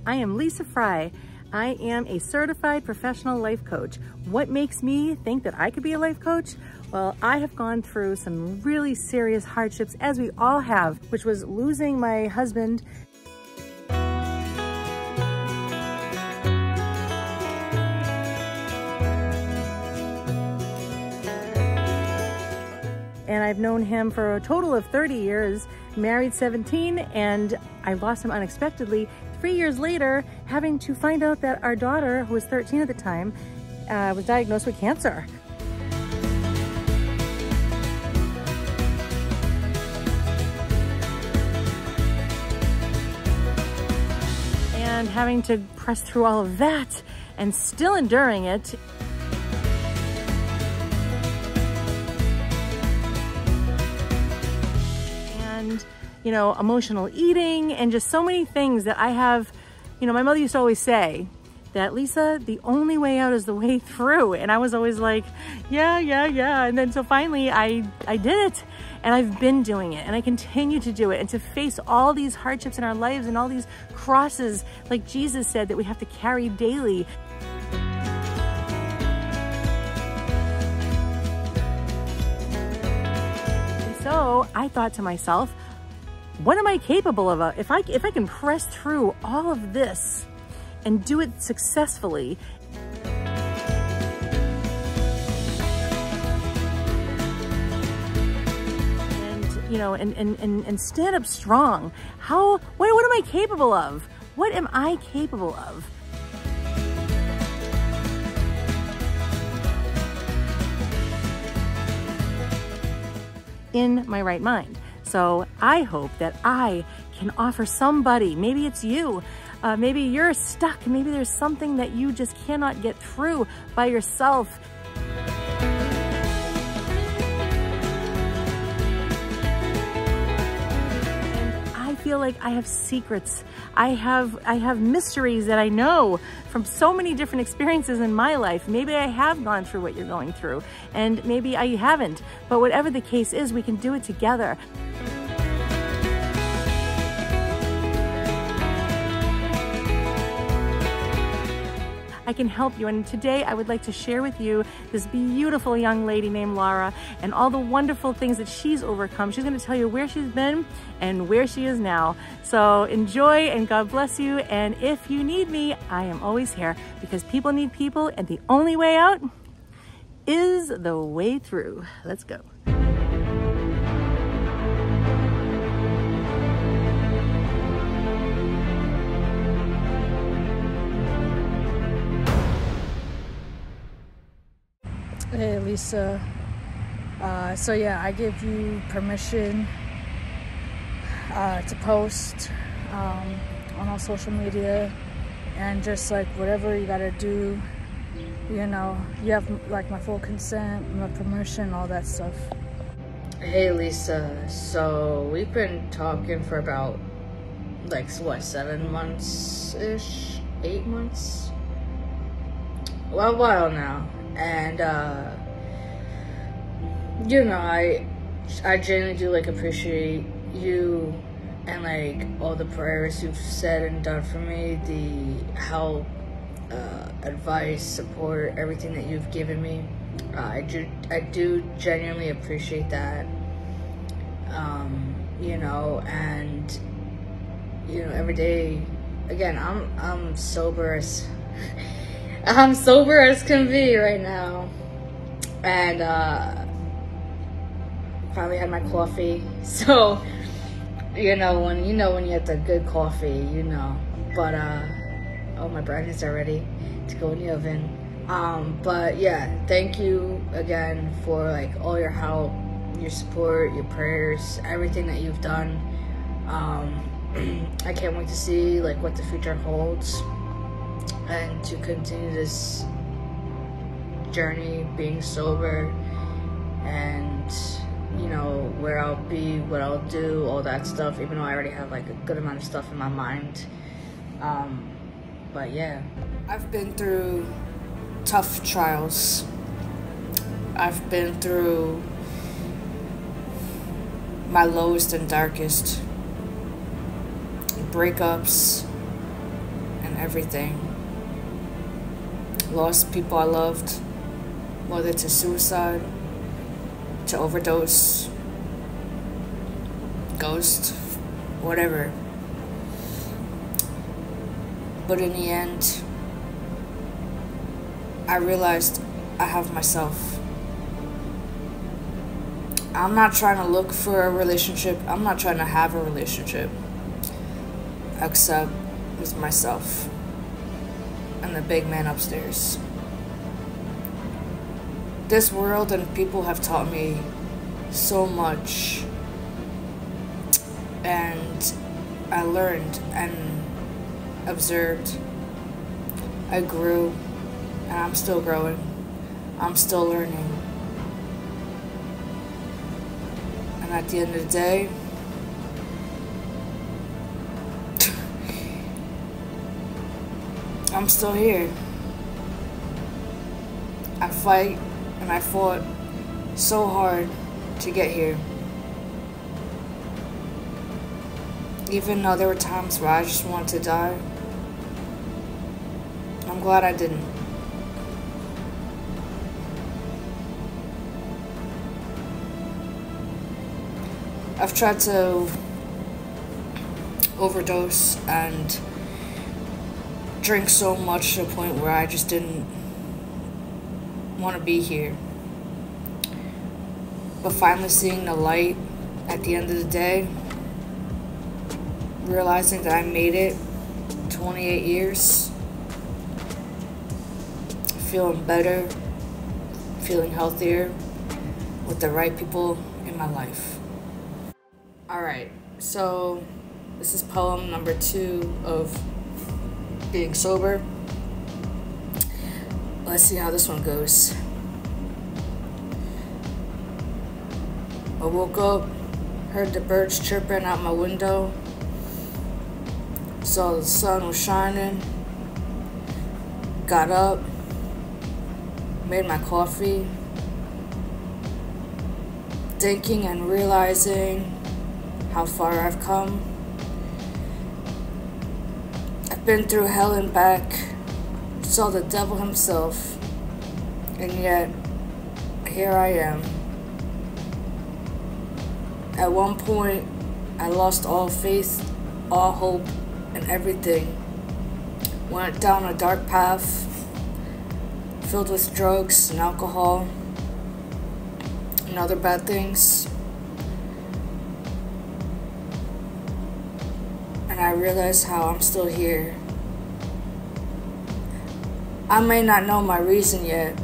I am Lisa Fry. I am a certified professional life coach. What makes me think that I could be a life coach? Well, I have gone through some really serious hardships, as we all have, which was losing my husband. And I've known him for a total of 30 years, married 17, and I lost him unexpectedly 3 years later, having to find out that our daughter, who was 13 at the time, was diagnosed with cancer. And having to press through all of that and still enduring it. You know, emotional eating and just so many things that I have. You know, my mother used to always say that, Lisa, the only way out is the way through. And I was always like, yeah. And then so finally I did it, and I've been doing it, and I continue to do it, and to face all these hardships in our lives and all these crosses, like Jesus said, that we have to carry daily. And so I thought to myself, what am I capable of? If I can press through all of this and do it successfully, and you know, and stand up strong. What am I capable of? What am I capable of? In my right mind. So I hope that I can offer somebody, maybe it's you, maybe you're stuck, maybe there's something that you just cannot get through by yourself. And I feel like I have secrets. I have mysteries that I know from so many different experiences in my life. Maybe I have gone through what you're going through, and maybe I haven't. But whatever the case is, we can do it together. I can help you. And today I would like to share with you this beautiful young lady named Laura and all the wonderful things that she's overcome. She's going to tell you where she's been and where she is now. So enjoy, and God bless you. And if you need me, I am always here, because people need people, and the only way out is the way through. Let's go. Hey Lisa, so yeah, I give you permission to post on all social media, and just like whatever you gotta do, you know, you have like my full consent, my permission, all that stuff. Hey Lisa, so we've been talking for about like what, 7 months-ish, 8 months? Well, a while now. And you know, I genuinely do like appreciate you and like all the prayers you've said and done for me, the help, advice, support, everything that you've given me. I do genuinely appreciate that. You know, and you know, every day, again, I'm sober as I'm sober as can be right now, and finally had my coffee. So you know when you have the good coffee, you know. But oh, my brownies are ready to go in the oven. But yeah, thank you again for like all your help, your support, your prayers, everything that you've done. I can't wait to see like what the future holds, and to continue this journey being sober, and you know, where I'll be, what I'll do, all that stuff, even though I already have like a good amount of stuff in my mind. But yeah, I've been through tough trials. I've been through my lowest and darkest breakups everything. Lost people I loved, whether to suicide, to overdose, ghost, whatever. But in the end, I realized I have myself. I'm not trying to look for a relationship. I'm not trying to have a relationship. Except with myself and the big man upstairs. This world and people have taught me so much. And I learned and observed. I grew. And I'm still growing. I'm still learning. And at the end of the day, I'm still here. I fight and I fought so hard to get here. Even though there were times where I just wanted to die, I'm glad I didn't. I've tried to overdose and drink so much to the point where I just didn't want to be here. But finally seeing the light at the end of the day, realizing that I made it 28 years, feeling better, feeling healthier, with the right people in my life. Alright, so this is poem number 2 of being sober. Let's see how this one goes. I woke up, heard the birds chirping out my window, saw the sun was shining, got up, made my coffee, thinking and realizing how far I've come. I've been through hell and back, saw the devil himself, and yet here I am. At one point, I lost all faith, all hope, and everything. Went down a dark path filled with drugs and alcohol and other bad things. And I realized how I'm still here. I may not know my reason yet.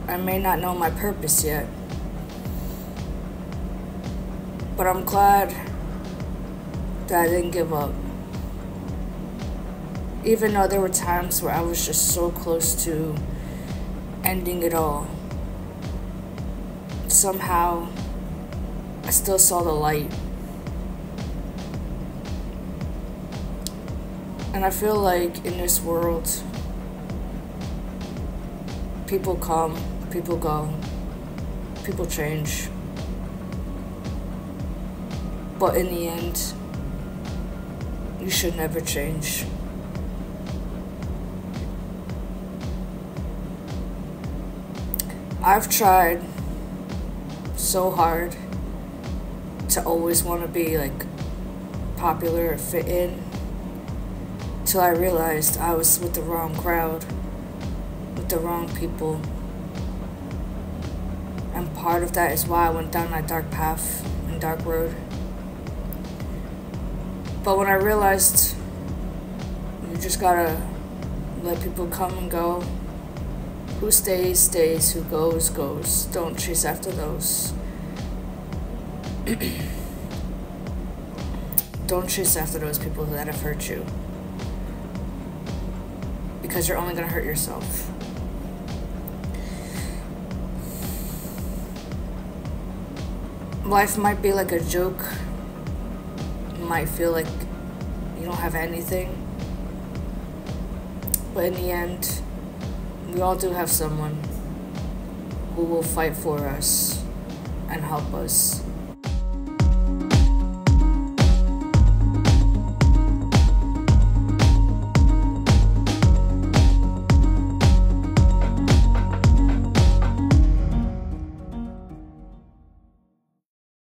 I may not know my purpose yet. But I'm glad that I didn't give up. Even though there were times where I was just so close to ending it all. Somehow, I still saw the light. And I feel like in this world, people come, people go, people change. But in the end, you should never change. I've tried so hard to always want to be like popular or fit in, till I realized I was with the wrong crowd, with the wrong people. And part of that is why I went down that dark path and dark road. But when I realized you just gotta let people come and go, who stays, stays, who goes, goes. Don't chase after those. Don't chase after those people that have hurt you. Because you're only gonna hurt yourself. Life might be like a joke. You might feel like you don't have anything. But in the end, we all do have someone who will fight for us and help us.